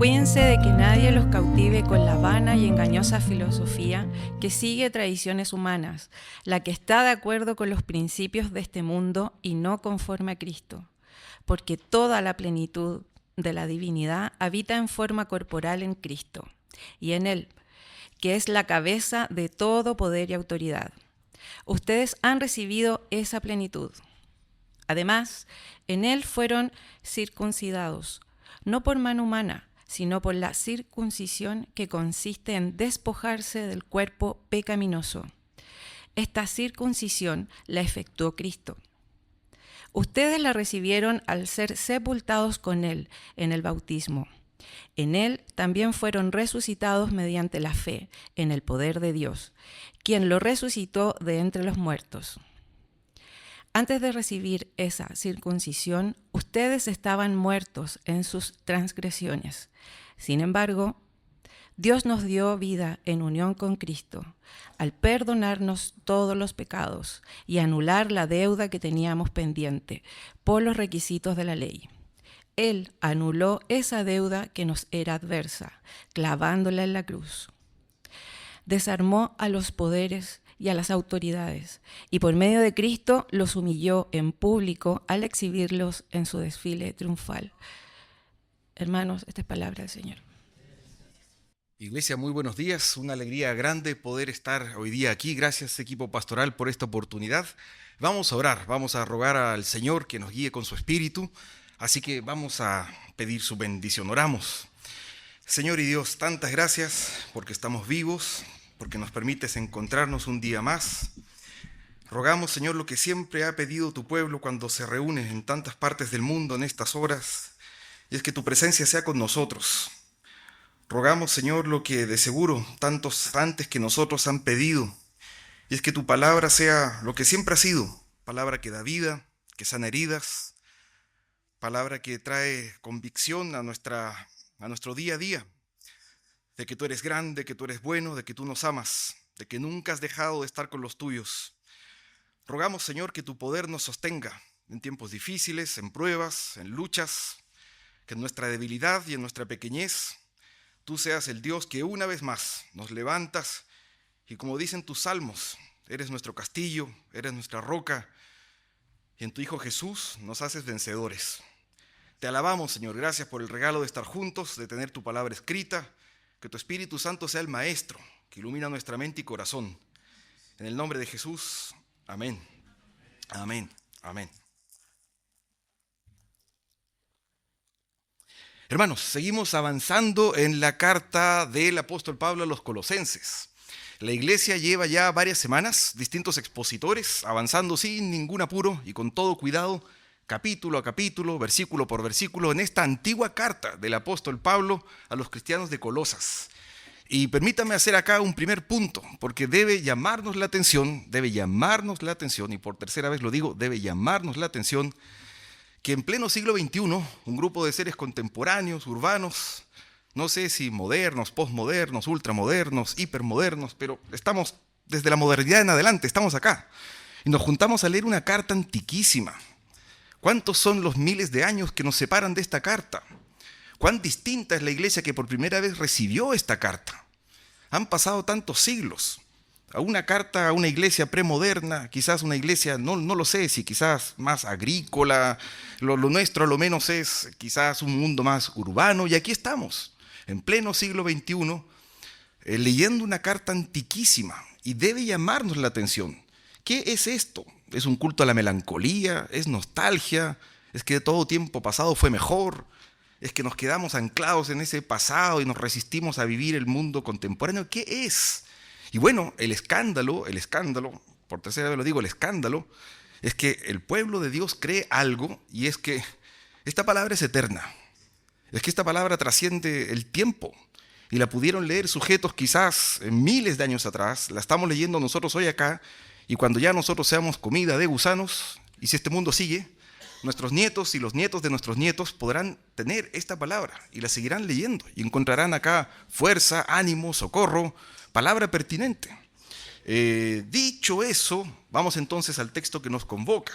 Cuídense de que nadie los cautive con la vana y engañosa filosofía que sigue tradiciones humanas, la que está de acuerdo con los principios de este mundo y no conforme a Cristo, porque toda la plenitud de la divinidad habita en forma corporal en Cristo, y en Él, que es la cabeza de todo poder y autoridad. Ustedes han recibido esa plenitud. Además, en Él fueron circuncidados, no por mano humana, sino por la circuncisión que consiste en despojarse del cuerpo pecaminoso. Esta circuncisión la efectuó Cristo. Ustedes la recibieron al ser sepultados con Él en el bautismo. En Él también fueron resucitados mediante la fe en el poder de Dios, quien lo resucitó de entre los muertos. Antes de recibir esa circuncisión, ustedes estaban muertos en sus transgresiones. Sin embargo, Dios nos dio vida en unión con Cristo, al perdonarnos todos los pecados y anular la deuda que teníamos pendiente por los requisitos de la ley. Él anuló esa deuda que nos era adversa, clavándola en la cruz. Desarmó a los poderes y a las autoridades, y por medio de Cristo los humilló en público al exhibirlos en su desfile triunfal. Hermanos, esta es palabra del Señor. Iglesia, muy buenos días. Una alegría grande poder estar hoy día aquí. Gracias, equipo pastoral, por esta oportunidad. Vamos a orar, vamos a rogar al Señor que nos guíe con su espíritu. Así que vamos a pedir su bendición. Oramos. Señor y Dios, tantas gracias porque estamos vivos, porque nos permites encontrarnos un día más. Rogamos, Señor, lo que siempre ha pedido tu pueblo cuando se reúne en tantas partes del mundo en estas horas, y es que tu presencia sea con nosotros. Rogamos, Señor, lo que de seguro tantos antes que nosotros han pedido, y es que tu palabra sea lo que siempre ha sido, palabra que da vida, que sana heridas, palabra que trae convicción a nuestro día a día, de que tú eres grande, que tú eres bueno, de que tú nos amas, de que nunca has dejado de estar con los tuyos. Rogamos, Señor, que tu poder nos sostenga en tiempos difíciles, en pruebas, en luchas, que en nuestra debilidad y en nuestra pequeñez tú seas el Dios que una vez más nos levantas y, como dicen tus salmos, eres nuestro castillo, eres nuestra roca, y en tu Hijo Jesús nos haces vencedores. Te alabamos, Señor, gracias por el regalo de estar juntos, de tener tu palabra escrita, que tu Espíritu Santo sea el maestro, que ilumina nuestra mente y corazón. En el nombre de Jesús, amén. Amén. Amén. Hermanos, seguimos avanzando en la carta del apóstol Pablo a los Colosenses. La iglesia lleva ya varias semanas, distintos expositores, avanzando sin ningún apuro y con todo cuidado, capítulo a capítulo, versículo por versículo, en esta antigua carta del apóstol Pablo a los cristianos de Colosas. Y permítame hacer acá un primer punto, porque debe llamarnos la atención, y por tercera vez lo digo, debe llamarnos la atención, que en pleno siglo XXI, un grupo de seres contemporáneos, urbanos, no sé si modernos, posmodernos, ultramodernos, hipermodernos, pero estamos desde la modernidad en adelante, estamos acá, y nos juntamos a leer una carta antiquísima. ¿Cuántos son los miles de años que nos separan de esta carta? ¿Cuán distinta es la iglesia que por primera vez recibió esta carta? Han pasado tantos siglos. A una carta a una iglesia premoderna, quizás una iglesia, no lo sé, si quizás más agrícola, lo nuestro a lo menos es quizás un mundo más urbano, y aquí estamos, en pleno siglo XXI, leyendo una carta antiquísima, y debe llamarnos la atención. ¿Qué es esto? ¿Es un culto a la melancolía? ¿Es nostalgia? ¿Es que todo tiempo pasado fue mejor? ¿Es que nos quedamos anclados en ese pasado y nos resistimos a vivir el mundo contemporáneo? ¿Qué es? Y bueno, el escándalo, por tercera vez lo digo, el escándalo, es que el pueblo de Dios cree algo, y es que esta palabra es eterna. Es que esta palabra trasciende el tiempo, y la pudieron leer sujetos quizás miles de años atrás, la estamos leyendo nosotros hoy acá, y cuando ya nosotros seamos comida de gusanos, y si este mundo sigue, nuestros nietos y los nietos de nuestros nietos podrán tener esta palabra, y la seguirán leyendo, y encontrarán acá fuerza, ánimo, socorro, palabra pertinente. Dicho eso, vamos entonces al texto que nos convoca.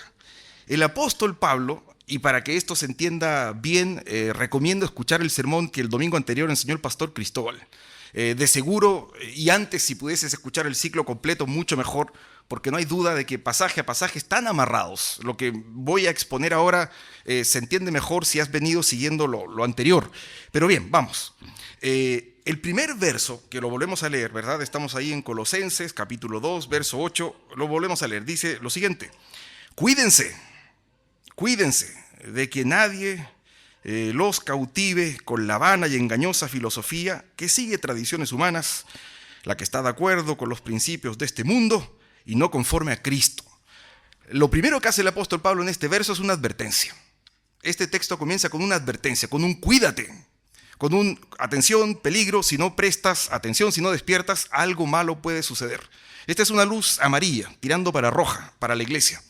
El apóstol Pablo y para que esto se entienda bien, recomiendo escuchar el sermón que el domingo anterior enseñó el pastor Cristóbal. De seguro, y antes si pudieses escuchar el ciclo completo, mucho mejor, porque no hay duda de que pasaje a pasaje están amarrados. Lo que voy a exponer ahora se entiende mejor si has venido siguiendo lo anterior. Pero bien, vamos. El primer verso, que lo volvemos a leer, ¿verdad? Estamos ahí en Colosenses, capítulo 2, verso 8, lo volvemos a leer. Dice lo siguiente: cuídense de que nadie los cautive con la vana y engañosa filosofía que sigue tradiciones humanas, la que está de acuerdo con los principios de este mundo y no conforme a Cristo. Lo primero que hace el apóstol Pablo en este verso es una advertencia. Este texto comienza con una advertencia, con un cuídate, con un atención, peligro, si no prestas atención, si no despiertas, algo malo puede suceder. Esta es una luz amarilla, tirando para roja, para la iglesia.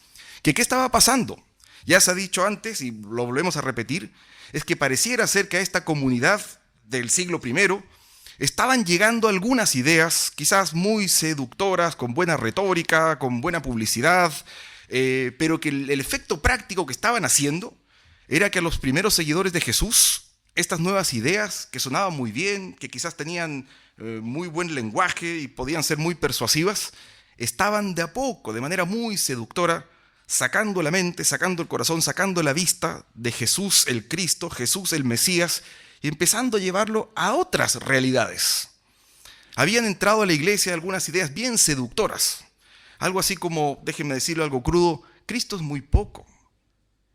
¿Qué estaba pasando? Ya se ha dicho antes, y lo volvemos a repetir, es que pareciera ser que a esta comunidad del siglo I estaban llegando algunas ideas, quizás muy seductoras, con buena retórica, con buena publicidad, pero que el efecto práctico que estaban haciendo era que a los primeros seguidores de Jesús, estas nuevas ideas que sonaban muy bien, que quizás tenían muy buen lenguaje y podían ser muy persuasivas, estaban de a poco, de manera muy seductora, sacando la mente, sacando el corazón, sacando la vista de Jesús el Cristo, Jesús el Mesías, y empezando a llevarlo a otras realidades. Habían entrado a la iglesia algunas ideas bien seductoras, algo así como, déjenme decirlo algo crudo, Cristo es muy poco.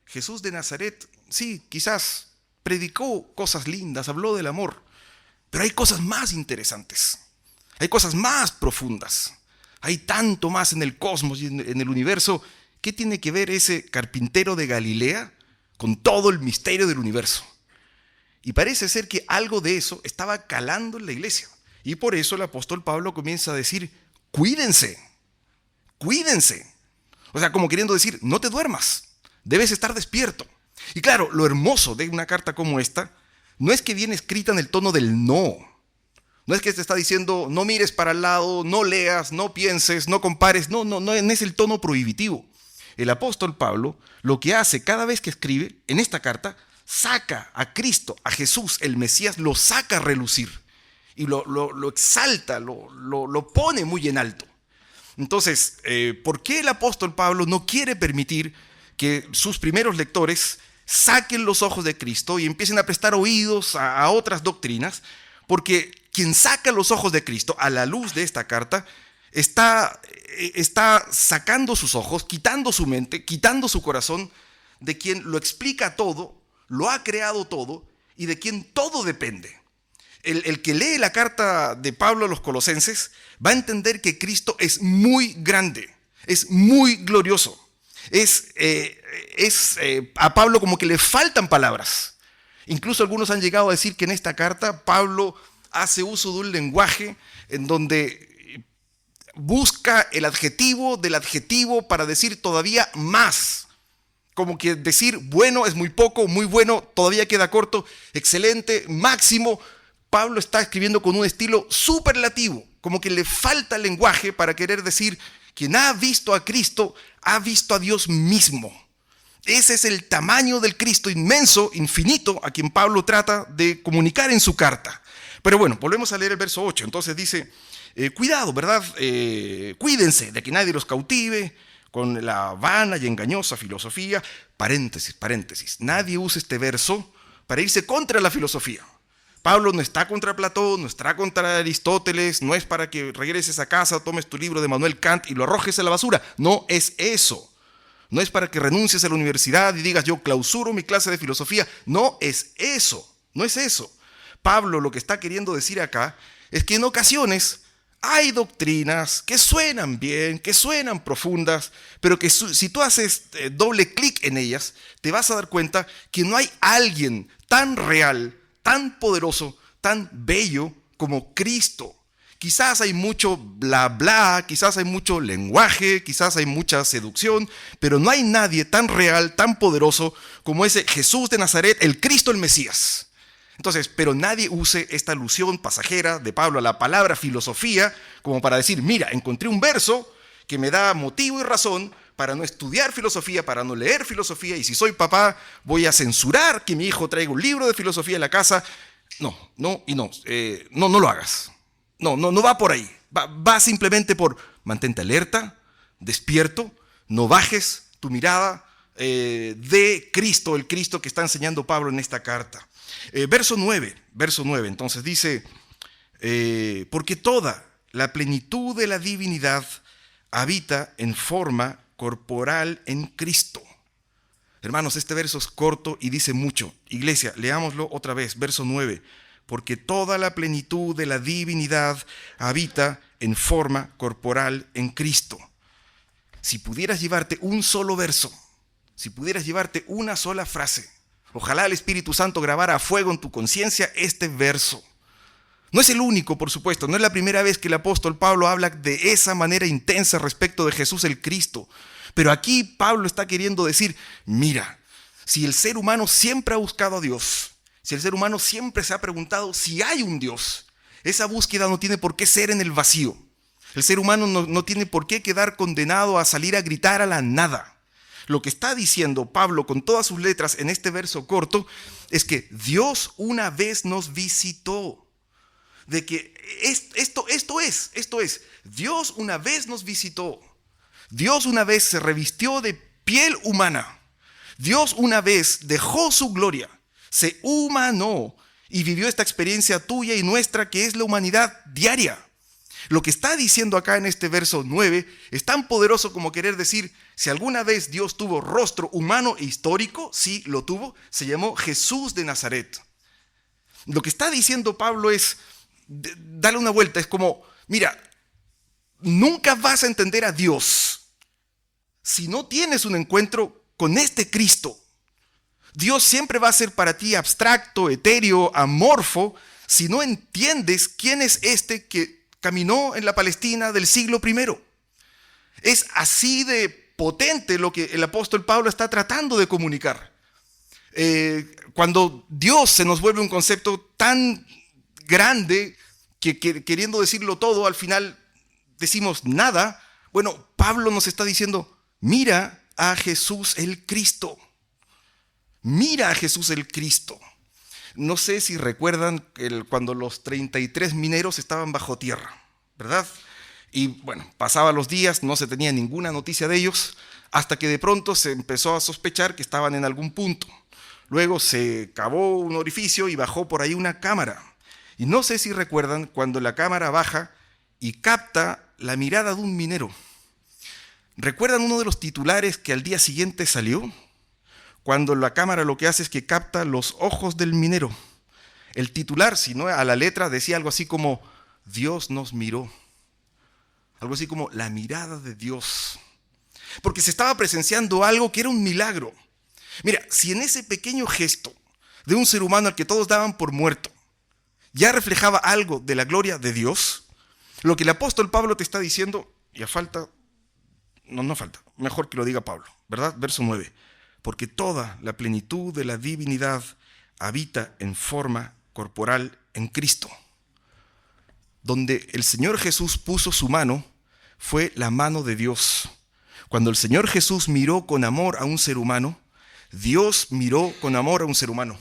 Jesús de Nazaret, sí, quizás predicó cosas lindas, habló del amor, pero hay cosas más interesantes, hay cosas más profundas, hay tanto más en el cosmos y en el universo. ¿Qué tiene que ver ese carpintero de Galilea con todo el misterio del universo? Y parece ser que algo de eso estaba calando en la iglesia. Y por eso el apóstol Pablo comienza a decir, cuídense. O sea, como queriendo decir, no te duermas, debes estar despierto. Y claro, lo hermoso de una carta como esta no es que viene escrita en el tono del no. No es que te está diciendo, no mires para el lado, no leas, no pienses, no compares. No es el tono prohibitivo. El apóstol Pablo lo que hace cada vez que escribe en esta carta, saca a Cristo, a Jesús, el Mesías, lo saca a relucir y lo exalta, lo pone muy en alto. Entonces, ¿por qué el apóstol Pablo no quiere permitir que sus primeros lectores saquen los ojos de Cristo y empiecen a prestar oídos a otras doctrinas? Porque quien saca los ojos de Cristo a la luz de esta carta está sacando sus ojos, quitando su mente, quitando su corazón de quien lo explica todo, lo ha creado todo y de quien todo depende. El que lee la carta de Pablo a los Colosenses va a entender que Cristo es muy grande, es muy glorioso. A Pablo como que le faltan palabras. Incluso algunos han llegado a decir que en esta carta Pablo hace uso de un lenguaje en donde busca el adjetivo del adjetivo para decir todavía más. Como que decir bueno es muy poco, muy bueno todavía queda corto, excelente, máximo. Pablo está escribiendo con un estilo superlativo, como que le falta lenguaje para querer decir quien ha visto a Cristo ha visto a Dios mismo. Ese es el tamaño del Cristo inmenso, infinito, a quien Pablo trata de comunicar en su carta. Pero bueno, volvemos a leer el verso 8. Entonces dice, cuidado, ¿verdad? Cuídense de que nadie los cautive con la vana y engañosa filosofía. Paréntesis. Nadie use este verso para irse contra la filosofía. Pablo no está contra Platón, no está contra Aristóteles, no es para que regreses a casa, tomes tu libro de Manuel Kant y lo arrojes a la basura. No es eso. No es para que renuncies a la universidad y digas yo clausuro mi clase de filosofía. No es eso. Pablo lo que está queriendo decir acá es que en ocasiones hay doctrinas que suenan bien, que suenan profundas, pero que si tú haces doble clic en ellas, te vas a dar cuenta que no hay alguien tan real, tan poderoso, tan bello como Cristo. Quizás hay mucho bla bla, quizás hay mucho lenguaje, quizás hay mucha seducción, pero no hay nadie tan real, tan poderoso como ese Jesús de Nazaret, el Cristo, el Mesías. Entonces, pero nadie use esta alusión pasajera de Pablo a la palabra filosofía como para decir, mira, encontré un verso que me da motivo y razón para no estudiar filosofía, para no leer filosofía, y si soy papá voy a censurar que mi hijo traiga un libro de filosofía a la casa. No, no y no. No lo hagas. No va por ahí. Va simplemente por mantente alerta, despierto, no bajes tu mirada de Cristo, el Cristo que está enseñando Pablo en esta carta. Verso 9, entonces dice, porque toda la plenitud de la divinidad habita en forma corporal en Cristo. Hermanos, este verso es corto y dice mucho. Iglesia, leámoslo otra vez, verso 9. Porque toda la plenitud de la divinidad habita en forma corporal en Cristo. Si pudieras llevarte un solo verso, si pudieras llevarte una sola frase, ojalá el Espíritu Santo grabara a fuego en tu conciencia este verso. No es el único, por supuesto, no es la primera vez que el apóstol Pablo habla de esa manera intensa respecto de Jesús el Cristo. Pero aquí Pablo está queriendo decir, mira, si el ser humano siempre ha buscado a Dios, si el ser humano siempre se ha preguntado si hay un Dios, esa búsqueda no tiene por qué ser en el vacío. El ser humano no tiene por qué quedar condenado a salir a gritar a la nada. Lo que está diciendo Pablo con todas sus letras en este verso corto es que Dios una vez nos visitó. De que esto es, Dios una vez nos visitó. Dios una vez se revistió de piel humana. Dios una vez dejó su gloria, se humanó y vivió esta experiencia tuya y nuestra que es la humanidad diaria. Lo que está diciendo acá en este verso 9 es tan poderoso como querer decir, si alguna vez Dios tuvo rostro humano e histórico, sí lo tuvo, se llamó Jesús de Nazaret. Lo que está diciendo Pablo es, dale una vuelta, es como, mira, nunca vas a entender a Dios si no tienes un encuentro con este Cristo. Dios siempre va a ser para ti abstracto, etéreo, amorfo, si no entiendes quién es este que caminó en la Palestina del siglo I. Es así de potente lo que el apóstol Pablo está tratando de comunicar. Cuando Dios se nos vuelve un concepto tan grande que queriendo decirlo todo, al final decimos nada. Bueno, Pablo nos está diciendo, mira a Jesús el Cristo. Mira a Jesús el Cristo. No sé si recuerdan cuando los 33 mineros estaban bajo tierra, ¿verdad? Y bueno, pasaban los días, no se tenía ninguna noticia de ellos, hasta que de pronto se empezó a sospechar que estaban en algún punto. Luego se cavó un orificio y bajó por ahí una cámara. Y no sé si recuerdan cuando la cámara baja y capta la mirada de un minero. ¿Recuerdan uno de los titulares que al día siguiente salió? Cuando la cámara lo que hace es que capta los ojos del minero. El titular, si no a la letra, decía algo así como, Dios nos miró. Algo así como, la mirada de Dios. Porque se estaba presenciando algo que era un milagro. Mira, si en ese pequeño gesto de un ser humano al que todos daban por muerto, ya reflejaba algo de la gloria de Dios, lo que el apóstol Pablo te está diciendo, ya falta, no falta, mejor que lo diga Pablo, ¿verdad? Verso 9, porque toda la plenitud de la divinidad habita en forma corporal en Cristo. Donde el Señor Jesús puso su mano, fue la mano de Dios. Cuando el Señor Jesús miró con amor a un ser humano, Dios miró con amor a un ser humano.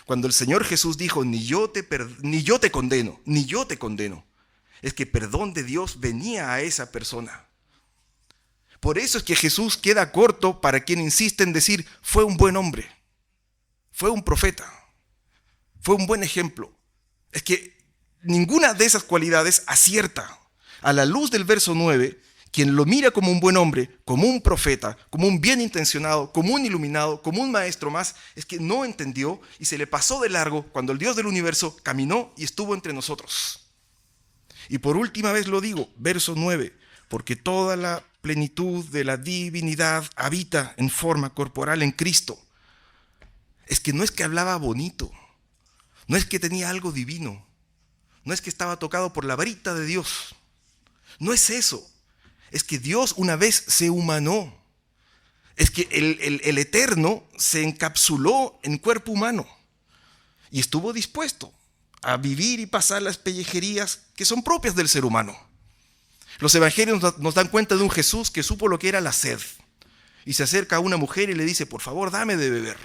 Cuando el Señor Jesús dijo, ni yo te condeno, es que perdón de Dios venía a esa persona. Por eso es que Jesús queda corto para quien insiste en decir, fue un buen hombre, fue un profeta, fue un buen ejemplo. Es que ninguna de esas cualidades acierta. A la luz del verso 9, quien lo mira como un buen hombre, como un profeta, como un bien intencionado, como un iluminado, como un maestro más, es que no entendió y se le pasó de largo cuando el Dios del universo caminó y estuvo entre nosotros. Y por última vez lo digo, verso 9, porque toda la plenitud de la divinidad habita en forma corporal en Cristo. Es que no es que hablaba bonito, no es que tenía algo divino, no es que estaba tocado por la varita de Dios, no es eso. Es que Dios una vez se humanó. Es que el Eterno se encapsuló en cuerpo humano y estuvo dispuesto a vivir y pasar las pellejerías que son propias del ser humano. Los evangelios nos dan cuenta de un Jesús que supo lo que era la sed. Y se acerca a una mujer y le dice, por favor, dame de beber.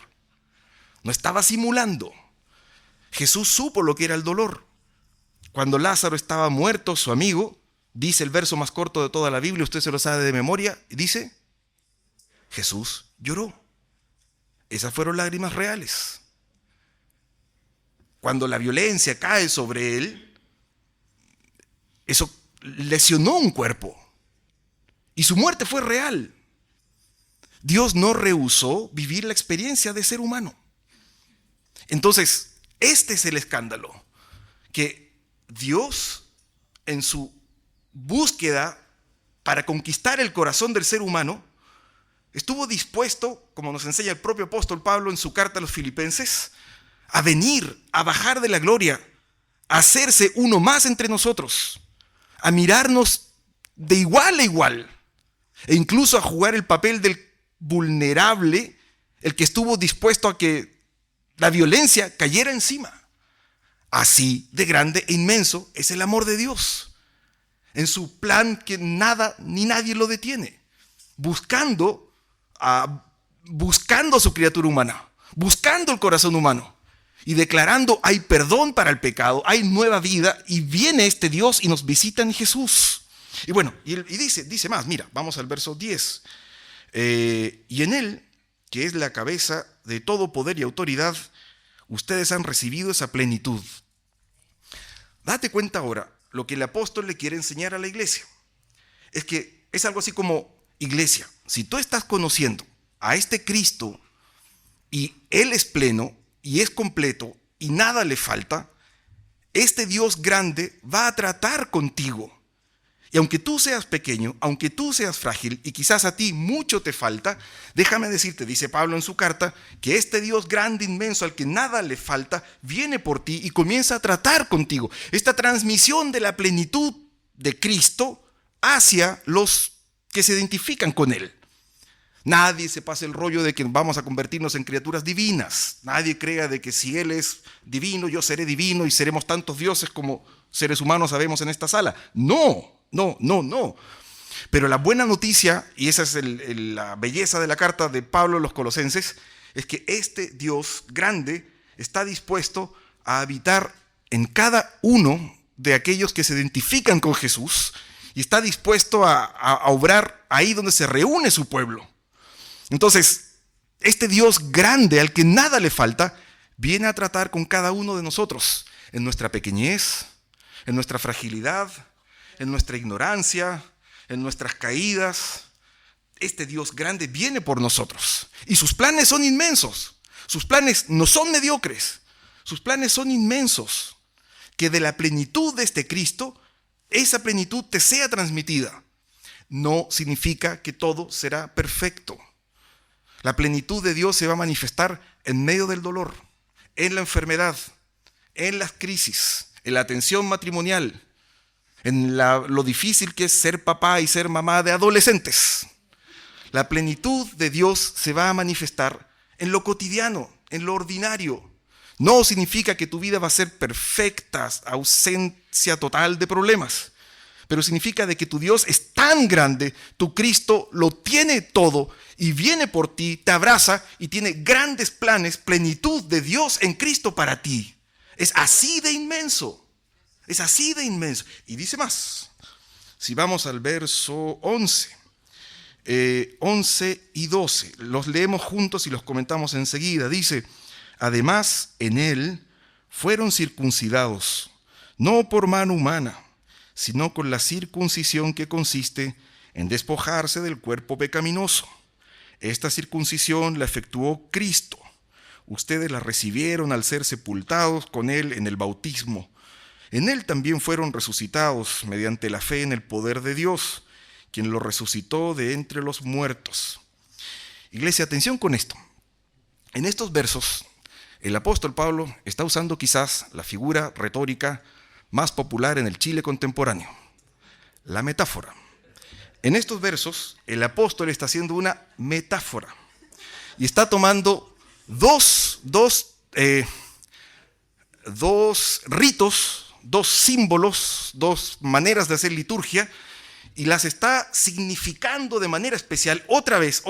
No estaba simulando. Jesús supo lo que era el dolor. Cuando Lázaro estaba muerto, su amigo, dice el verso más corto de toda la Biblia, usted se lo sabe de memoria, y dice, Jesús lloró. Esas fueron lágrimas reales. Cuando la violencia cae sobre él, eso lesionó un cuerpo. Y su muerte fue real. Dios no rehusó vivir la experiencia de ser humano. Entonces, este es el escándalo. Que Dios, en su búsqueda para conquistar el corazón del ser humano, estuvo dispuesto, como nos enseña el propio apóstol Pablo en su carta a los Filipenses, a venir, a bajar de la gloria, a hacerse uno más entre nosotros, a mirarnos de igual a igual, e incluso a jugar el papel del vulnerable, el que estuvo dispuesto a que la violencia cayera encima. Así de grande e inmenso es el amor de Dios, en su plan que nada ni nadie lo detiene, buscando a su criatura humana, buscando el corazón humano y declarando hay perdón para el pecado, hay nueva vida y viene este Dios y nos visita en Jesús. Y bueno, y dice más, mira, vamos al verso 10. Y en él, que es la cabeza de todo poder y autoridad, ustedes han recibido esa plenitud. Date cuenta ahora, lo que el apóstol le quiere enseñar a la iglesia. Es que es algo así como, iglesia, si tú estás conociendo a este Cristo y Él es pleno y es completo y nada le falta, este Dios grande va a tratar contigo. Y aunque tú seas pequeño, aunque tú seas frágil y quizás a ti mucho te falta, déjame decirte, dice Pablo en su carta, que este Dios grande, inmenso, al que nada le falta, viene por ti y comienza a tratar contigo. Esta transmisión de la plenitud de Cristo hacia los que se identifican con Él. Nadie se pase el rollo de que vamos a convertirnos en criaturas divinas. Nadie crea de que si Él es divino, yo seré divino y seremos tantos dioses como seres humanos sabemos en esta sala. No. Pero la buena noticia, y esa es la belleza de la carta de Pablo a los Colosenses, es que este Dios grande está dispuesto a habitar en cada uno de aquellos que se identifican con Jesús y está dispuesto a obrar ahí donde se reúne su pueblo. Entonces, este Dios grande al que nada le falta, viene a tratar con cada uno de nosotros en nuestra pequeñez, en nuestra fragilidad, en nuestra ignorancia, en nuestras caídas. Este Dios grande viene por nosotros y sus planes son inmensos. Sus planes no son mediocres, sus planes son inmensos. Que de la plenitud de este Cristo, esa plenitud te sea transmitida. No significa que todo será perfecto. La plenitud de Dios se va a manifestar en medio del dolor, en la enfermedad, en las crisis, en la tensión matrimonial, en lo difícil que es ser papá y ser mamá de adolescentes. La plenitud de Dios se va a manifestar en lo cotidiano, en lo ordinario. No significa que tu vida va a ser perfecta, ausencia total de problemas, pero significa de que tu Dios es tan grande, tu Cristo lo tiene todo y viene por ti, te abraza y tiene grandes planes, plenitud de Dios en Cristo para ti. Es así de inmenso. Es así de inmenso. Y dice más. Si vamos al verso 11 y 12, los leemos juntos y los comentamos enseguida. Dice, además en él fueron circuncidados, no por mano humana, sino con la circuncisión que consiste en despojarse del cuerpo pecaminoso. Esta circuncisión la efectuó Cristo. Ustedes la recibieron al ser sepultados con él en el bautismo. En él también fueron resucitados mediante la fe en el poder de Dios, quien lo resucitó de entre los muertos. Iglesia, atención con esto. En estos versos, el apóstol Pablo está usando quizás la figura retórica más popular en el Chile contemporáneo, la metáfora. En estos versos, el apóstol está haciendo una metáfora y está tomando dos ritos, dos símbolos, dos maneras de hacer liturgia, y las está significando de manera especial otra vez,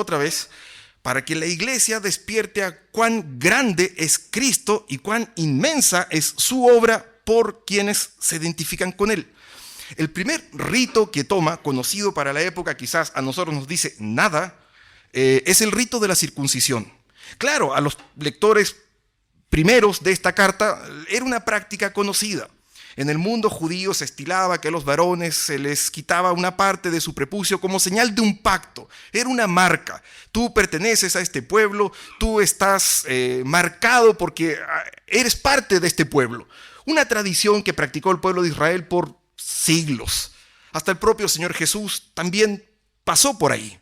para que la iglesia despierte a cuán grande es Cristo y cuán inmensa es su obra por quienes se identifican con él. El primer rito que toma, conocido para la época, quizás a nosotros nos dice nada, es el rito de la circuncisión. Claro, a los lectores primeros de esta carta era una práctica conocida. En el mundo judío se estilaba que a los varones se les quitaba una parte de su prepucio como señal de un pacto. Era una marca. Tú perteneces a este pueblo, tú estás marcado porque eres parte de este pueblo. Una tradición que practicó el pueblo de Israel por siglos. Hasta el propio Señor Jesús también pasó por ahí.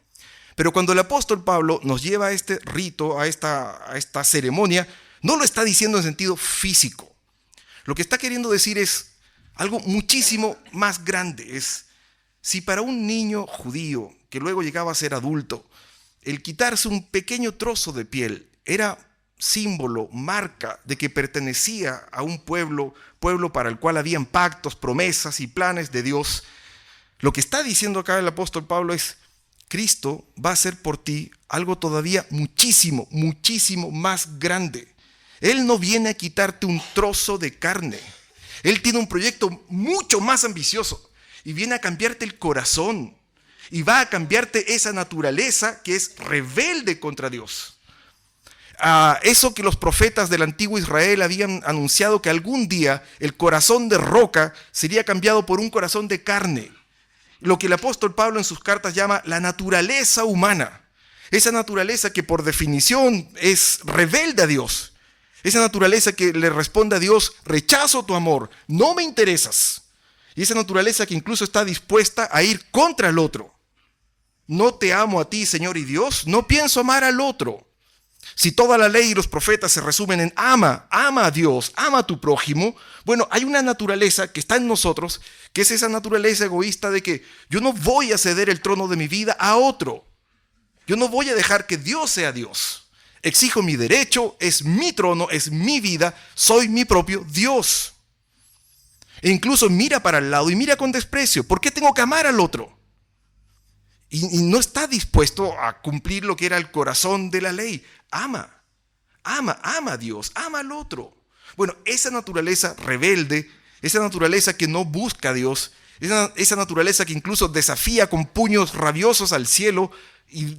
Pero cuando el apóstol Pablo nos lleva a este rito, a esta ceremonia, no lo está diciendo en sentido físico. Lo que está queriendo decir es algo muchísimo más grande. Es, si para un niño judío que luego llegaba a ser adulto, el quitarse un pequeño trozo de piel era símbolo, marca de que pertenecía a un pueblo para el cual habían pactos, promesas y planes de Dios, lo que está diciendo acá el apóstol Pablo es: Cristo va a hacer por ti algo todavía muchísimo, muchísimo más grande. Él no viene a quitarte un trozo de carne. Él tiene un proyecto mucho más ambicioso y viene a cambiarte el corazón y va a cambiarte esa naturaleza que es rebelde contra Dios. Eso que los profetas del antiguo Israel habían anunciado, que algún día el corazón de roca sería cambiado por un corazón de carne. Lo que el apóstol Pablo en sus cartas llama la naturaleza humana. Esa naturaleza que por definición es rebelde a Dios. Esa naturaleza que le responde a Dios: rechazo tu amor, no me interesas. Y esa naturaleza que incluso está dispuesta a ir contra el otro. No te amo a ti, Señor y Dios, no pienso amar al otro. Si toda la ley y los profetas se resumen en ama a Dios, ama a tu prójimo, bueno, hay una naturaleza que está en nosotros, que es esa naturaleza egoísta de que yo no voy a ceder el trono de mi vida a otro. Yo no voy a dejar que Dios sea Dios. Exijo mi derecho, es mi trono, es mi vida, soy mi propio Dios. E incluso mira para el lado y mira con desprecio. ¿Por qué tengo que amar al otro? Y no está dispuesto a cumplir lo que era el corazón de la ley. Ama a Dios, ama al otro. Bueno, esa naturaleza rebelde, esa naturaleza que no busca a Dios, esa naturaleza que incluso desafía con puños rabiosos al cielo y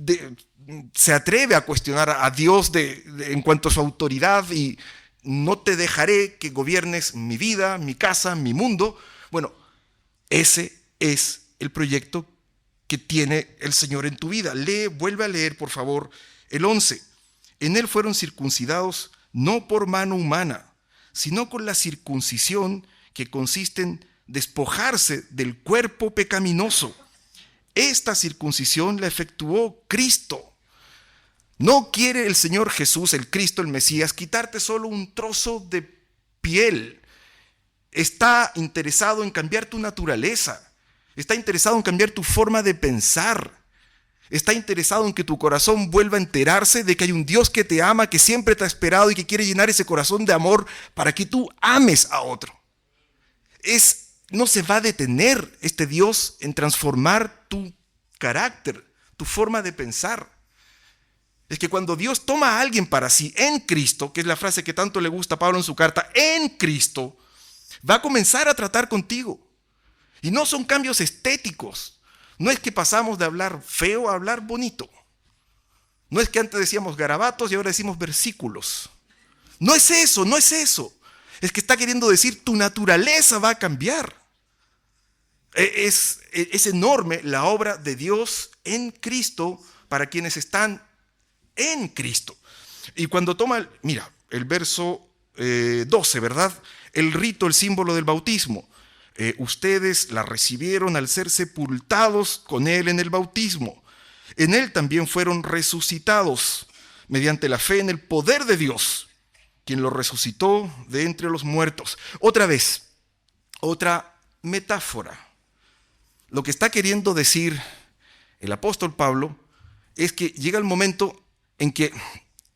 se atreve a cuestionar a Dios en cuanto a su autoridad y no te dejaré que gobiernes mi vida, mi casa, mi mundo. Bueno, ese es el proyecto que tiene el Señor en tu vida. Vuelve a leer, por favor, el 11. En él fueron circuncidados no por mano humana, sino con la circuncisión que consiste en despojarse del cuerpo pecaminoso. Esta circuncisión la efectuó Cristo. No quiere el Señor Jesús, el Cristo, el Mesías, quitarte solo un trozo de piel. Está interesado en cambiar tu naturaleza. Está interesado en cambiar tu forma de pensar. Está interesado en que tu corazón vuelva a enterarse de que hay un Dios que te ama, que siempre te ha esperado y que quiere llenar ese corazón de amor para que tú ames a otro. No se va a detener este Dios en transformar tu carácter, tu forma de pensar. Es que cuando Dios toma a alguien para sí en Cristo, que es la frase que tanto le gusta a Pablo en su carta, en Cristo, va a comenzar a tratar contigo. Y no son cambios estéticos. No es que pasamos de hablar feo a hablar bonito. No es que antes decíamos garabatos y ahora decimos versículos. No es eso, no es eso. Es que está queriendo decir tu naturaleza va a cambiar. Es enorme la obra de Dios en Cristo para quienes están en Cristo. Y cuando toma, mira, el verso 12, ¿verdad? El rito, el símbolo del bautismo. Ustedes la recibieron al ser sepultados con él en el bautismo. En él también fueron resucitados mediante la fe en el poder de Dios, quien lo resucitó de entre los muertos. Otra vez, otra metáfora. Lo que está queriendo decir el apóstol Pablo es que llega el momento en que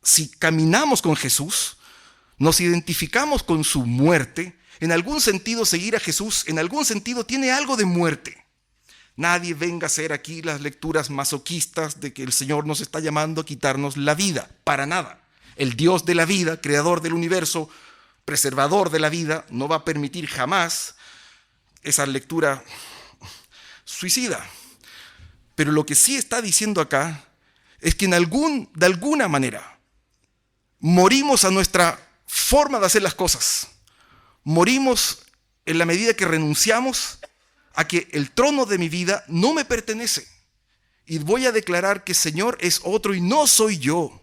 si caminamos con Jesús, nos identificamos con su muerte. En algún sentido, seguir a Jesús, en algún sentido, tiene algo de muerte. Nadie venga a hacer aquí las lecturas masoquistas de que el Señor nos está llamando a quitarnos la vida. Para nada. El Dios de la vida, creador del universo, preservador de la vida, no va a permitir jamás esa lectura suicida. Pero lo que sí está diciendo acá es que de alguna manera morimos a nuestra forma de hacer las cosas. Morimos en la medida que renunciamos a que el trono de mi vida no me pertenece. Y voy a declarar que el Señor es otro y no soy yo.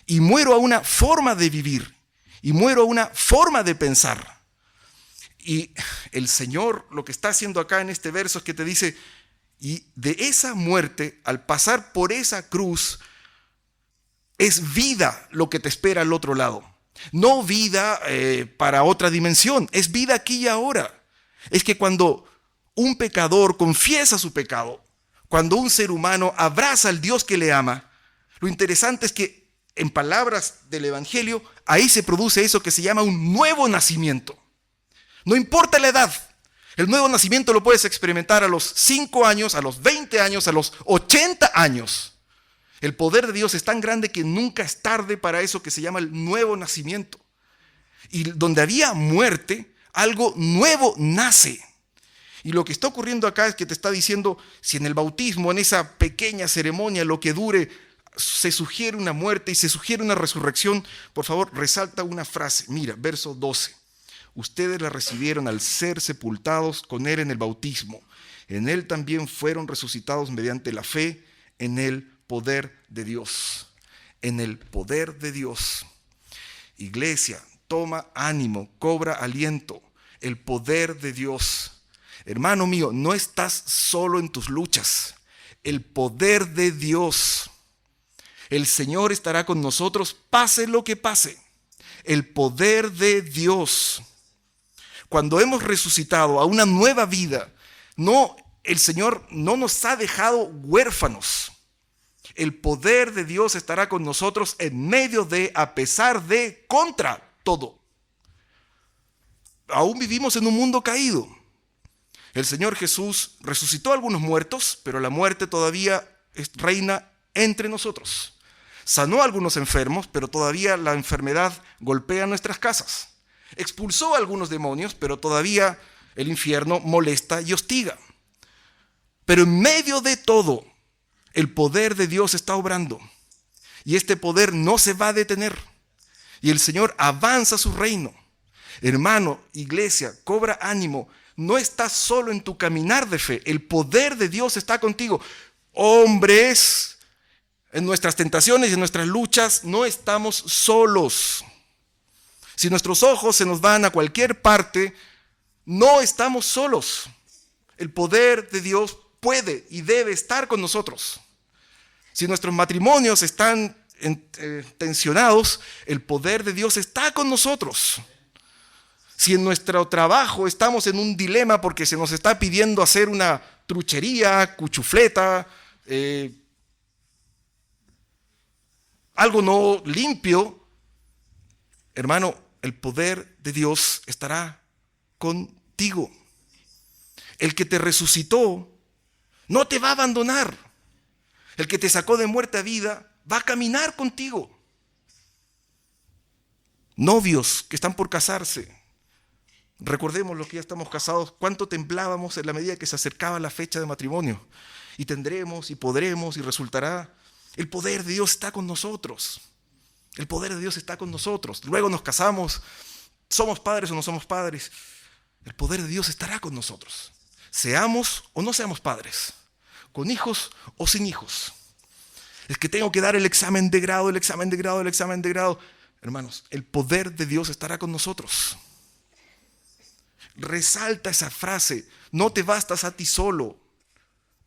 Y muero a una forma de vivir. Y muero a una forma de pensar. Y el Señor lo que está haciendo acá en este verso es que te dice, y de esa muerte, al pasar por esa cruz, es vida lo que te espera al otro lado. No vida para otra dimensión, es vida aquí y ahora. Es que cuando un pecador confiesa su pecado, cuando un ser humano abraza al Dios que le ama, lo interesante es que en palabras del Evangelio, ahí se produce eso que se llama un nuevo nacimiento. No importa la edad, el nuevo nacimiento lo puedes experimentar a los 5 años, a los 20 años, a los 80 años. El poder de Dios es tan grande que nunca es tarde para eso que se llama el nuevo nacimiento. Y donde había muerte, algo nuevo nace. Y lo que está ocurriendo acá es que te está diciendo, si en el bautismo, en esa pequeña ceremonia, lo que dure, se sugiere una muerte y se sugiere una resurrección, por favor, resalta una frase. Mira, verso 12. Ustedes la recibieron al ser sepultados con Él en el bautismo. En Él también fueron resucitados mediante la fe en el poder de Dios. En el poder de Dios. Iglesia, toma ánimo, cobra aliento. El poder de Dios. Hermano mío, no estás solo en tus luchas. El poder de Dios. El Señor estará con nosotros, pase lo que pase. El poder de Dios. Cuando hemos resucitado a una nueva vida, el Señor no nos ha dejado huérfanos. El poder de Dios estará con nosotros en medio de, a pesar de, contra todo. Aún vivimos en un mundo caído. El Señor Jesús resucitó a algunos muertos, pero la muerte todavía reina entre nosotros. Sanó a algunos enfermos, pero todavía la enfermedad golpea nuestras casas. Expulsó a algunos demonios, pero todavía el infierno molesta y hostiga. Pero en medio de todo, el poder de Dios está obrando. Y este poder no se va a detener. Y el Señor avanza su reino. Hermano, iglesia, cobra ánimo. No estás solo en tu caminar de fe. El poder de Dios está contigo. Hombres, en nuestras tentaciones y en nuestras luchas no estamos solos. Si nuestros ojos se nos van a cualquier parte, no estamos solos. El poder de Dios puede y debe estar con nosotros. Si nuestros matrimonios están tensionados, el poder de Dios está con nosotros. Si en nuestro trabajo estamos en un dilema porque se nos está pidiendo hacer una truchería, cuchufleta, algo no limpio, hermano, el poder de Dios estará contigo. El que te resucitó no te va a abandonar. El que te sacó de muerte a vida va a caminar contigo. Novios que están por casarse, recordemos los que ya estamos casados, cuánto temblábamos en la medida que se acercaba la fecha de matrimonio. Y tendremos y podremos y resultará. El poder de Dios está con nosotros. El poder de Dios está con nosotros. Luego nos casamos, somos padres o no somos padres. El poder de Dios estará con nosotros. Seamos o no seamos padres, con hijos o sin hijos. Es que tengo que dar el examen de grado, el examen de grado, el examen de grado. Hermanos, el poder de Dios estará con nosotros. Resalta esa frase, no te bastas a ti solo.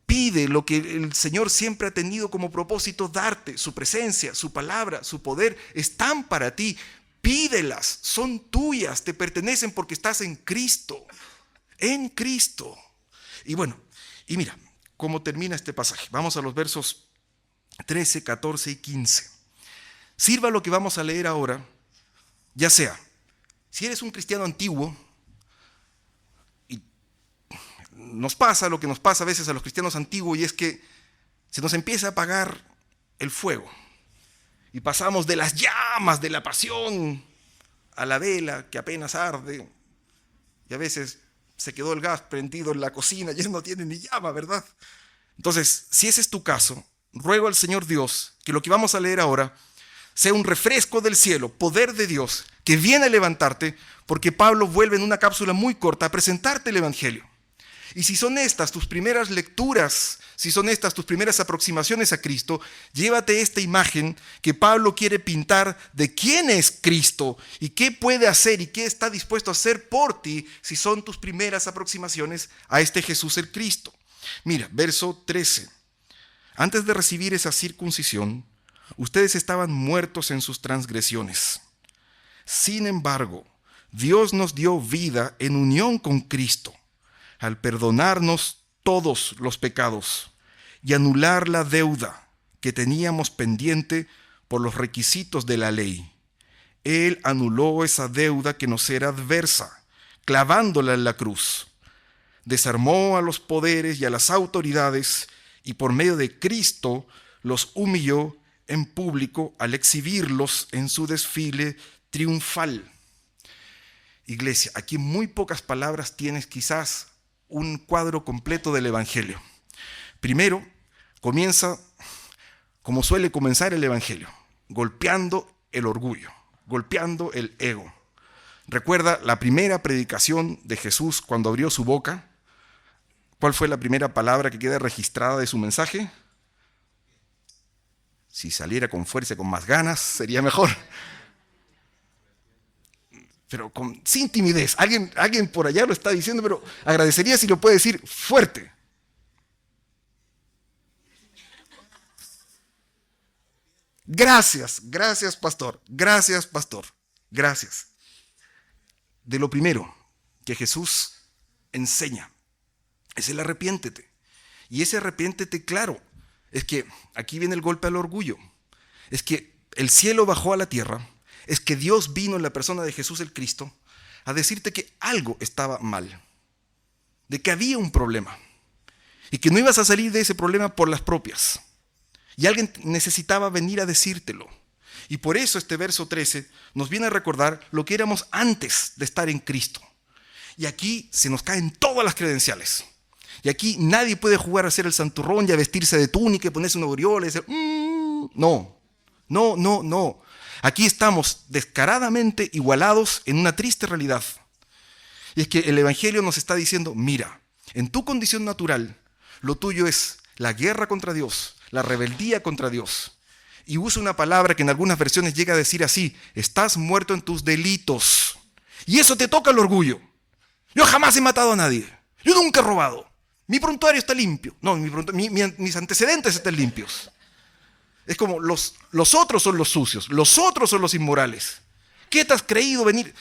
Pide lo que el Señor siempre ha tenido como propósito darte. Su presencia, su palabra, su poder están para ti. Pídelas, son tuyas, te pertenecen porque estás en Cristo. En Cristo. Y bueno, y mira cómo termina este pasaje. Vamos a los versos 13, 14 y 15. Sirva lo que vamos a leer ahora, ya sea, si eres un cristiano antiguo, y nos pasa lo que nos pasa a veces a los cristianos antiguos, y es que se nos empieza a apagar el fuego. Y pasamos de las llamas de la pasión a la vela que apenas arde. Y a veces se quedó el gas prendido en la cocina, ya no tiene ni llama, ¿verdad? Entonces, si ese es tu caso, ruego al Señor Dios que lo que vamos a leer ahora sea un refresco del cielo, poder de Dios, que viene a levantarte, porque Pablo vuelve en una cápsula muy corta a presentarte el Evangelio. Y si son estas tus primeras lecturas, si son estas tus primeras aproximaciones a Cristo, llévate esta imagen que Pablo quiere pintar de quién es Cristo y qué puede hacer y qué está dispuesto a hacer por ti si son tus primeras aproximaciones a este Jesús el Cristo. Mira, verso 13. Antes de recibir esa circuncisión, ustedes estaban muertos en sus transgresiones. Sin embargo, Dios nos dio vida en unión con Cristo, al perdonarnos todos los pecados y anular la deuda que teníamos pendiente por los requisitos de la ley. Él anuló esa deuda que nos era adversa, clavándola en la cruz. Desarmó a los poderes y a las autoridades y por medio de Cristo los humilló en público al exhibirlos en su desfile triunfal. Iglesia, aquí en muy pocas palabras tienes quizás un cuadro completo del Evangelio. Primero, comienza como suele comenzar el Evangelio, golpeando el orgullo, golpeando el ego. Recuerda la primera predicación de Jesús cuando abrió su boca. ¿Cuál fue la primera palabra que queda registrada de su mensaje? Si saliera con fuerza, con más ganas, sería mejor. Pero sin timidez. Alguien por allá lo está diciendo, pero agradecería si lo puede decir fuerte. Gracias pastor, gracias pastor, gracias. De lo primero que Jesús enseña es el arrepiéntete. Y ese arrepiéntete, claro, es que aquí viene el golpe al orgullo. Es que el cielo bajó a la tierra. Es que Dios vino en la persona de Jesús el Cristo a decirte que algo estaba mal, de que había un problema y que no ibas a salir de ese problema por las propias. Y alguien necesitaba venir a decírtelo. Y por eso este verso 13 nos viene a recordar lo que éramos antes de estar en Cristo. Y aquí se nos caen todas las credenciales. Y aquí nadie puede jugar a ser el santurrón y a vestirse de túnica y ponerse una aureola y decir, no. Aquí estamos descaradamente igualados en una triste realidad. Y es que el Evangelio nos está diciendo, mira, en tu condición natural, lo tuyo es la guerra contra Dios, la rebeldía contra Dios. Y usa una palabra que en algunas versiones llega a decir así, estás muerto en tus delitos. Y eso te toca el orgullo. Yo jamás he matado a nadie. Yo nunca he robado. Mi prontuario está limpio. No, mis antecedentes están limpios. Es como los otros son los sucios, los otros son los inmorales. ¿Qué te has creído venir?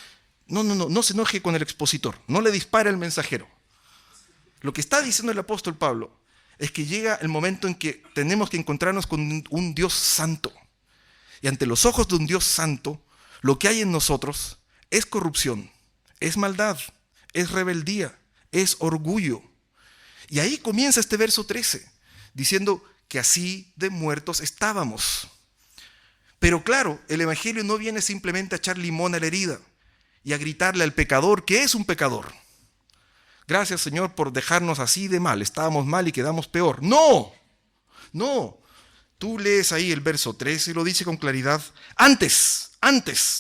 No se enoje con el expositor, no le dispare al mensajero. Lo que está diciendo el apóstol Pablo es que llega el momento en que tenemos que encontrarnos con un Dios santo. Y ante los ojos de un Dios santo, lo que hay en nosotros es corrupción, es maldad, es rebeldía, es orgullo. Y ahí comienza este verso 13, diciendo que así de muertos estábamos. Pero claro, el Evangelio no viene simplemente a echar limón a la herida y a gritarle al pecador que es un pecador. Gracias, Señor, por dejarnos así de mal. Estábamos mal y quedamos peor. No. Tú lees ahí el verso 13 y lo dice con claridad. Antes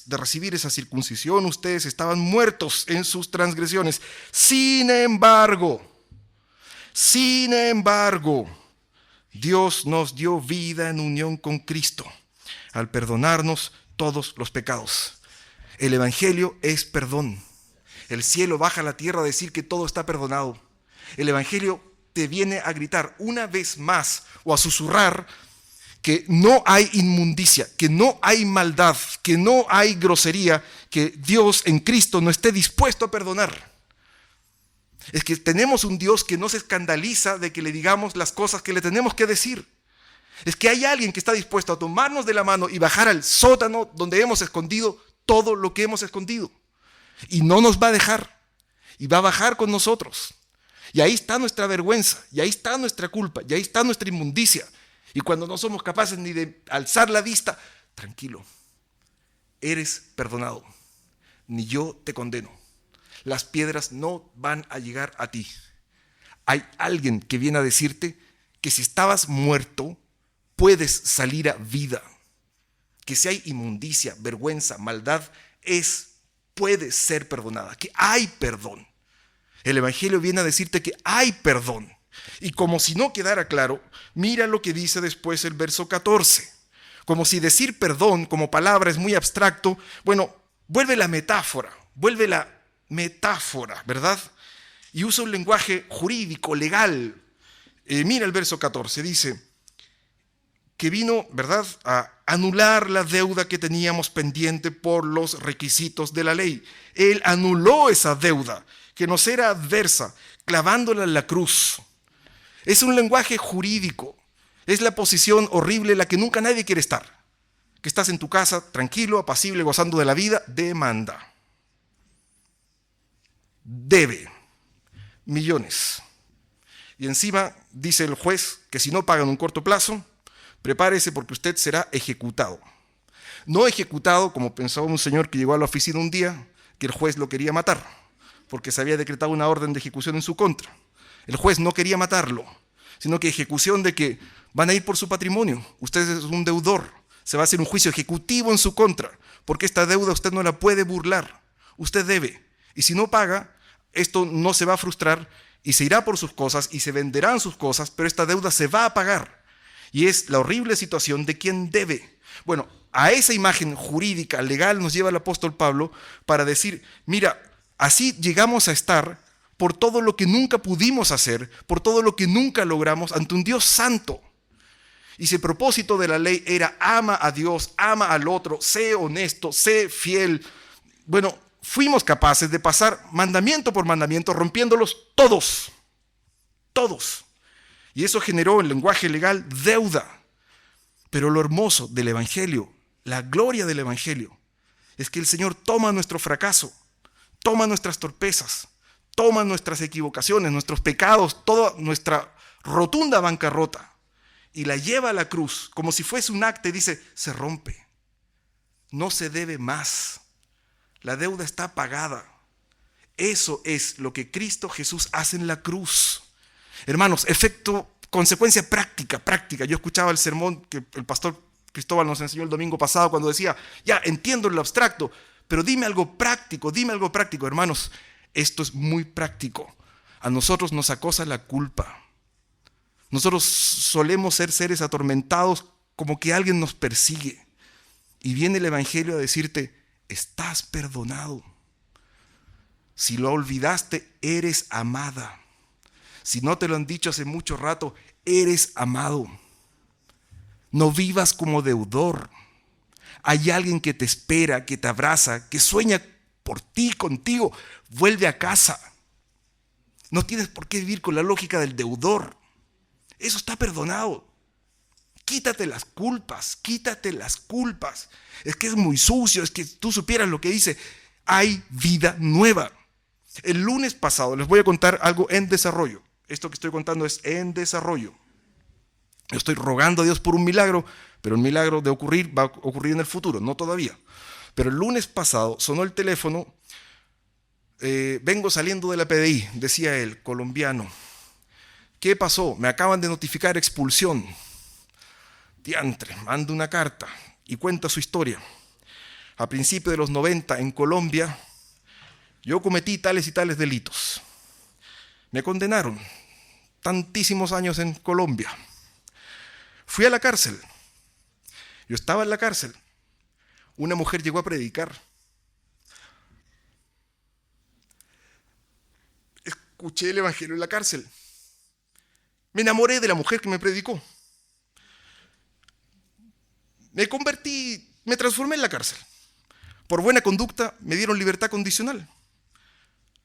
de recibir esa circuncisión, ustedes estaban muertos en sus transgresiones. Sin embargo, Dios nos dio vida en unión con Cristo, al perdonarnos todos los pecados. El Evangelio es perdón. El cielo baja a la tierra a decir que todo está perdonado. El Evangelio te viene a gritar una vez más o a susurrar que no hay inmundicia, que no hay maldad, que no hay grosería, que Dios en Cristo no esté dispuesto a perdonar. Es que tenemos un Dios que no se escandaliza de que le digamos las cosas que le tenemos que decir. Es que hay alguien que está dispuesto a tomarnos de la mano y bajar al sótano donde hemos escondido todo lo que hemos escondido. Y no nos va a dejar. Y va a bajar con nosotros. Y ahí está nuestra vergüenza, y ahí está nuestra culpa, y ahí está nuestra inmundicia. Y cuando no somos capaces ni de alzar la vista, tranquilo, eres perdonado, ni yo te condeno. Las piedras no van a llegar a ti. Hay alguien que viene a decirte que si estabas muerto, puedes salir a vida. Que si hay inmundicia, vergüenza, maldad, puede ser perdonada, que hay perdón. El Evangelio viene a decirte que hay perdón. Y como si no quedara claro, mira lo que dice después el verso 14. Como si decir perdón como palabra es muy abstracto, bueno, vuelve la metáfora, ¿verdad? Y usa un lenguaje jurídico, legal. Mira el verso 14, dice que vino, ¿verdad?, a anular la deuda que teníamos pendiente por los requisitos de la ley. Él anuló esa deuda que nos era adversa, clavándola en la cruz. Es un lenguaje jurídico. Es la posición horrible en la que nunca nadie quiere estar. Que estás en tu casa, tranquilo, apacible, gozando de la vida, demanda. Debe millones. Y encima dice el juez que si no paga en un corto plazo, prepárese porque usted será ejecutado. No ejecutado como pensaba un señor que llegó a la oficina un día, que el juez lo quería matar, porque se había decretado una orden de ejecución en su contra. El juez no quería matarlo, sino que ejecución de que van a ir por su patrimonio. Usted es un deudor, se va a hacer un juicio ejecutivo en su contra, porque esta deuda usted no la puede burlar. Usted debe, y si no paga, esto no se va a frustrar y se irá por sus cosas y se venderán sus cosas, pero esta deuda se va a pagar. Y es la horrible situación de quien debe. Bueno, a esa imagen jurídica, legal, nos lleva el apóstol Pablo para decir, mira, así llegamos a estar por todo lo que nunca pudimos hacer, por todo lo que nunca logramos ante un Dios santo. Y si el propósito de la ley era ama a Dios, ama al otro, sé honesto, sé fiel, bueno, fuimos capaces de pasar mandamiento por mandamiento, rompiéndolos todos. Y eso generó en lenguaje legal deuda. Pero lo hermoso del Evangelio, la gloria del Evangelio, es que el Señor toma nuestro fracaso, toma nuestras torpezas, toma nuestras equivocaciones, nuestros pecados, toda nuestra rotunda bancarrota y la lleva a la cruz como si fuese un acta y dice, se rompe, no se debe más, la deuda está pagada. Eso es lo que Cristo Jesús hace en la cruz. Hermanos, consecuencia práctica. Yo escuchaba el sermón que el pastor Cristóbal nos enseñó el domingo pasado cuando decía, ya entiendo lo abstracto, pero dime algo práctico. Hermanos, esto es muy práctico. A nosotros nos acosa la culpa. Nosotros solemos ser seres atormentados como que alguien nos persigue. Y viene el Evangelio a decirte, estás perdonado. Si lo olvidaste, eres amada. Si no te lo han dicho hace mucho rato, eres amado. No vivas como deudor. Hay alguien que te espera, que te abraza, que sueña por ti, contigo. Vuelve a casa. No tienes por qué vivir con la lógica del deudor. Eso está perdonado. Quítate las culpas. Es que es muy sucio, es que tú supieras lo que dice. Hay vida nueva. El lunes pasado les voy a contar algo en desarrollo. Esto que estoy contando es en desarrollo. Yo estoy rogando a Dios por un milagro, pero el milagro de ocurrir va a ocurrir en el futuro, no todavía. Pero el lunes pasado sonó el teléfono, vengo saliendo de la PDI, decía él, colombiano. ¿Qué pasó? Me acaban de notificar expulsión. Diantre, manda una carta y cuenta su historia. A principios de los 90 en Colombia, yo cometí tales y tales delitos. Me condenaron tantísimos años en Colombia. Fui a la cárcel. Yo estaba en la cárcel. Una mujer llegó a predicar. Escuché el Evangelio en la cárcel. Me enamoré de la mujer que me predicó. Me convertí, me transformé en la cárcel. Por buena conducta me dieron libertad condicional.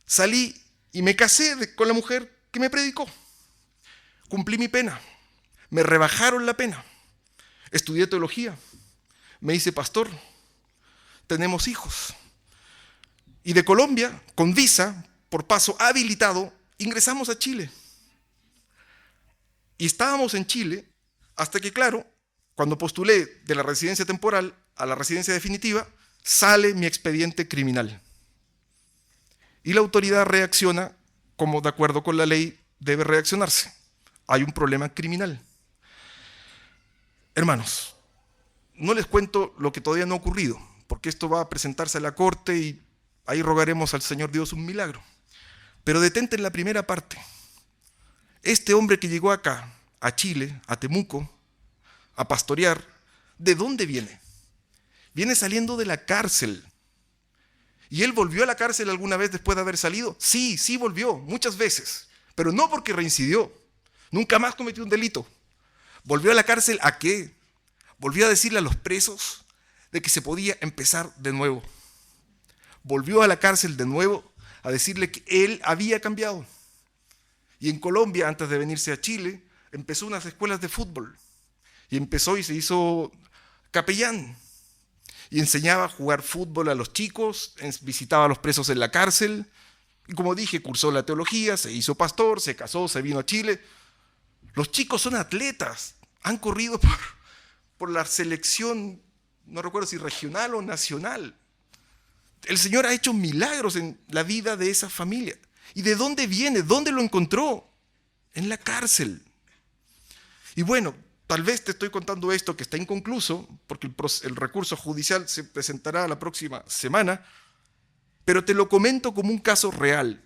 Salí y me casé con la mujer que me predicó. Cumplí mi pena. Me rebajaron la pena. Estudié teología. Me hice pastor. Tenemos hijos. Y de Colombia, con visa, por paso habilitado, ingresamos a Chile. Y estábamos en Chile hasta que, claro, cuando postulé de la residencia temporal a la residencia definitiva, sale mi expediente criminal. Y la autoridad reacciona como de acuerdo con la ley debe reaccionarse. Hay un problema criminal. Hermanos, no les cuento lo que todavía no ha ocurrido, porque esto va a presentarse a la corte y ahí rogaremos al Señor Dios un milagro. Pero detente en la primera parte. Este hombre que llegó acá, a Chile, a Temuco, a pastorear, ¿de dónde viene? Viene saliendo de la cárcel. ¿Y él volvió a la cárcel alguna vez después de haber salido? Sí, sí volvió, muchas veces, pero no porque reincidió. Nunca más cometió un delito. ¿Volvió a la cárcel a qué? Volvió a decirle a los presos de que se podía empezar de nuevo. Volvió a la cárcel de nuevo a decirle que él había cambiado. Y en Colombia, antes de venirse a Chile, empezó unas escuelas de fútbol. Y empezó y se hizo capellán. Y enseñaba a jugar fútbol a los chicos, visitaba a los presos en la cárcel. Y como dije, cursó la teología, se hizo pastor, se casó, se vino a Chile. Los chicos son atletas, han corrido por la selección, no recuerdo si regional o nacional. El Señor ha hecho milagros en la vida de esa familia. ¿Y de dónde viene? ¿Dónde lo encontró? En la cárcel. Y bueno, tal vez te estoy contando esto que está inconcluso, porque el recurso judicial se presentará la próxima semana, pero te lo comento como un caso real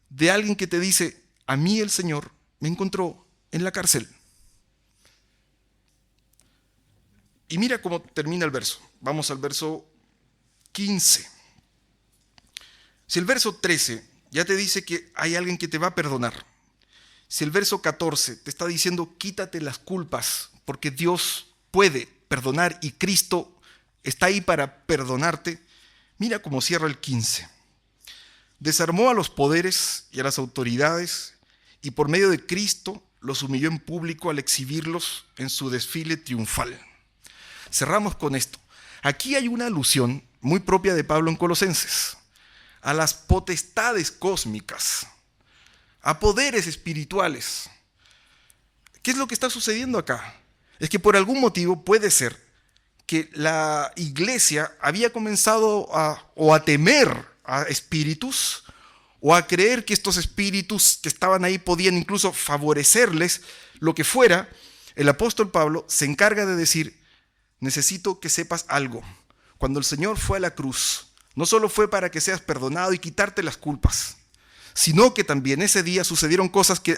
de alguien que te dice, a mí el Señor me encontró en la cárcel. Y mira cómo termina el verso. Vamos al verso 15. Si el verso 13 ya te dice que hay alguien que te va a perdonar, si el verso 14 te está diciendo quítate las culpas porque Dios puede perdonar y Cristo está ahí para perdonarte, mira cómo cierra el 15. Desarmó a los poderes y a las autoridades y por medio de Cristo los humilló en público al exhibirlos en su desfile triunfal. Cerramos con esto. Aquí hay una alusión muy propia de Pablo en Colosenses, a las potestades cósmicas, a poderes espirituales. ¿Qué es lo que está sucediendo acá? Es que por algún motivo puede ser que la iglesia había comenzado a temer a espíritus o a creer que estos espíritus que estaban ahí podían incluso favorecerles, lo que fuera. El apóstol Pablo se encarga de decir, necesito que sepas algo. Cuando el Señor fue a la cruz, no solo fue para que seas perdonado y quitarte las culpas, sino que también ese día sucedieron cosas que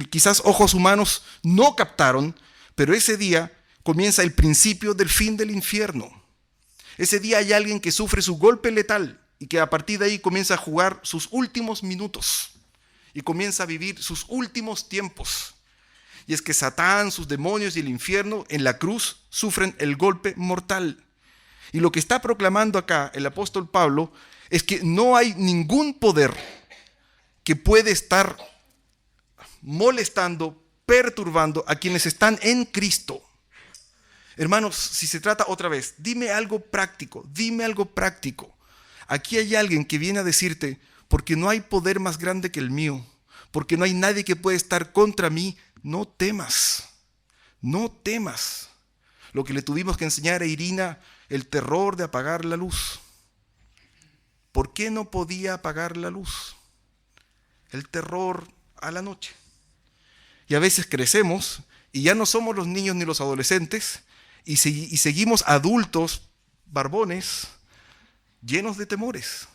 quizás ojos humanos no captaron, pero ese día comienza el principio del fin del infierno. Ese día hay alguien que sufre su golpe letal y que a partir de ahí comienza a jugar sus últimos minutos y comienza a vivir sus últimos tiempos. Y es que Satán, sus demonios y el infierno en la cruz sufren el golpe mortal. Y lo que está proclamando acá el apóstol Pablo es que no hay ningún poder que puede estar molestando, perturbando a quienes están en Cristo. Hermanos, si se trata otra vez, dime algo práctico. Aquí hay alguien que viene a decirte, porque no hay poder más grande que el mío, porque no hay nadie que pueda estar contra mí, no temas. Lo que le tuvimos que enseñar a Irina, el terror de apagar la luz. ¿Por qué no podía apagar la luz? El terror a la noche. Y a veces crecemos y ya no somos los niños ni los adolescentes y seguimos adultos, barbones, llenos de temores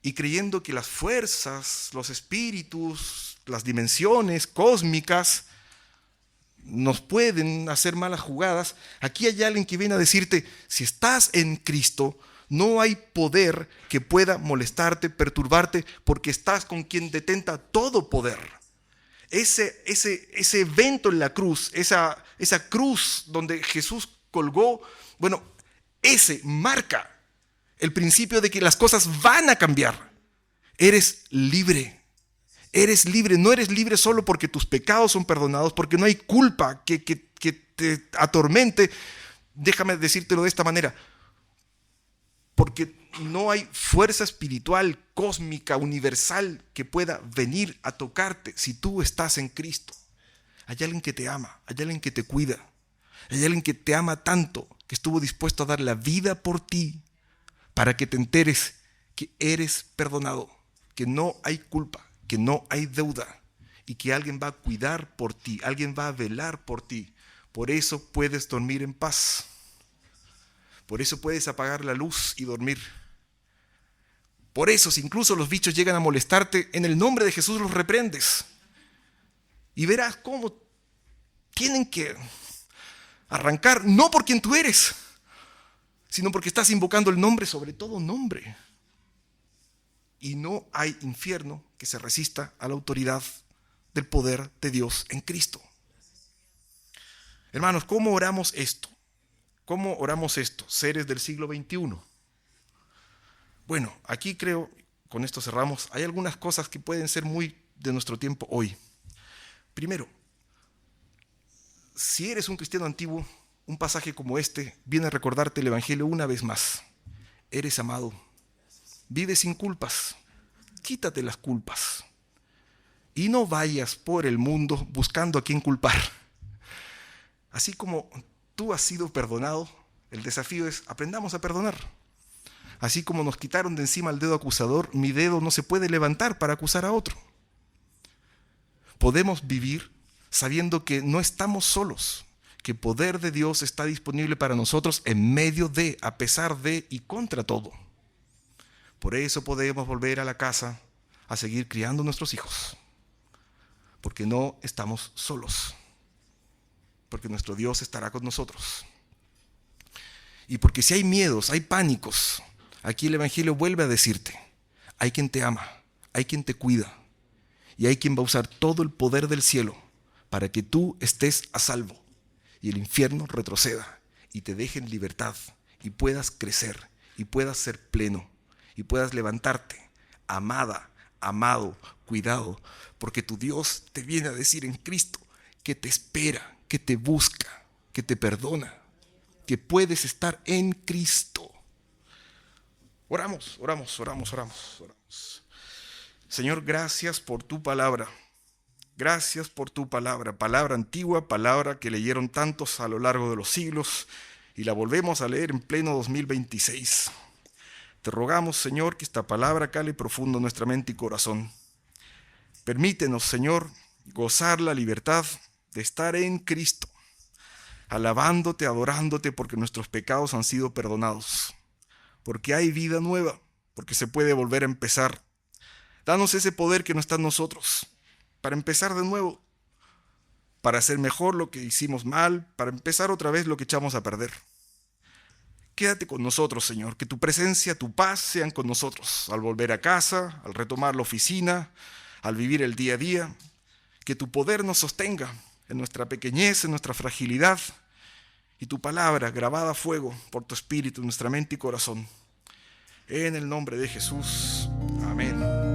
y creyendo que las fuerzas, los espíritus, las dimensiones cósmicas nos pueden hacer malas jugadas. Aquí hay alguien que viene a decirte, si estás en Cristo, no hay poder que pueda molestarte, perturbarte, porque estás con quien detenta todo poder. Ese evento en la cruz, esa cruz donde Jesús colgó, bueno, ese marca el principio de que las cosas van a cambiar. Eres libre. No eres libre solo porque tus pecados son perdonados, porque no hay culpa que te atormente. Déjame decírtelo de esta manera. Porque no hay fuerza espiritual, cósmica, universal que pueda venir a tocarte si tú estás en Cristo. Hay alguien que te ama, hay alguien que te cuida, hay alguien que te ama tanto que estuvo dispuesto a dar la vida por ti para que te enteres que eres perdonado, que no hay culpa, que no hay deuda y que alguien va a cuidar por ti, alguien va a velar por ti. Por eso puedes dormir en paz. Por eso puedes apagar la luz y dormir. Por eso, si incluso los bichos llegan a molestarte, en el nombre de Jesús los reprendes. Y verás cómo tienen que arrancar, no por quien tú eres, sino porque estás invocando el nombre sobre todo nombre. Y no hay infierno que se resista a la autoridad del poder de Dios en Cristo. Hermanos, ¿cómo oramos esto? ¿Cómo oramos esto, seres del siglo XXI? Bueno, aquí creo, con esto cerramos, hay algunas cosas que pueden ser muy de nuestro tiempo hoy. Primero, si eres un cristiano antiguo, un pasaje como este viene a recordarte el Evangelio una vez más. Eres amado, vive sin culpas, quítate las culpas y no vayas por el mundo buscando a quién culpar. Así como tú has sido perdonado, el desafío es aprendamos a perdonar. Así como nos quitaron de encima el dedo acusador, mi dedo no se puede levantar para acusar a otro. Podemos vivir sabiendo que no estamos solos, que el poder de Dios está disponible para nosotros en medio de, a pesar de y contra todo. Por eso podemos volver a la casa a seguir criando nuestros hijos, porque no estamos solos, porque nuestro Dios estará con nosotros. Y porque si hay miedos, hay pánicos, aquí el Evangelio vuelve a decirte, hay quien te ama, hay quien te cuida, y hay quien va a usar todo el poder del cielo para que tú estés a salvo y el infierno retroceda y te deje en libertad y puedas crecer y puedas ser pleno y puedas levantarte, amada, amado, cuidado, porque tu Dios te viene a decir en Cristo que te espera, que te busca, que te perdona, que puedes estar en Cristo. Oramos. Señor, gracias por tu palabra. Gracias por tu palabra, palabra antigua, palabra que leyeron tantos a lo largo de los siglos y la volvemos a leer en pleno 2026. Te rogamos, Señor, que esta palabra cale profundo en nuestra mente y corazón. Permítenos, Señor, gozar la libertad de estar en Cristo, alabándote, adorándote, porque nuestros pecados han sido perdonados, porque hay vida nueva, porque se puede volver a empezar. Danos ese poder que no está en nosotros, para empezar de nuevo, para hacer mejor lo que hicimos mal, para empezar otra vez lo que echamos a perder. Quédate con nosotros, Señor, que tu presencia, tu paz sean con nosotros al volver a casa, al retomar la oficina, al vivir el día a día. Que tu poder nos sostenga en nuestra pequeñez, en nuestra fragilidad, y tu palabra grabada a fuego por tu espíritu en nuestra mente y corazón. En el nombre de Jesús. Amén.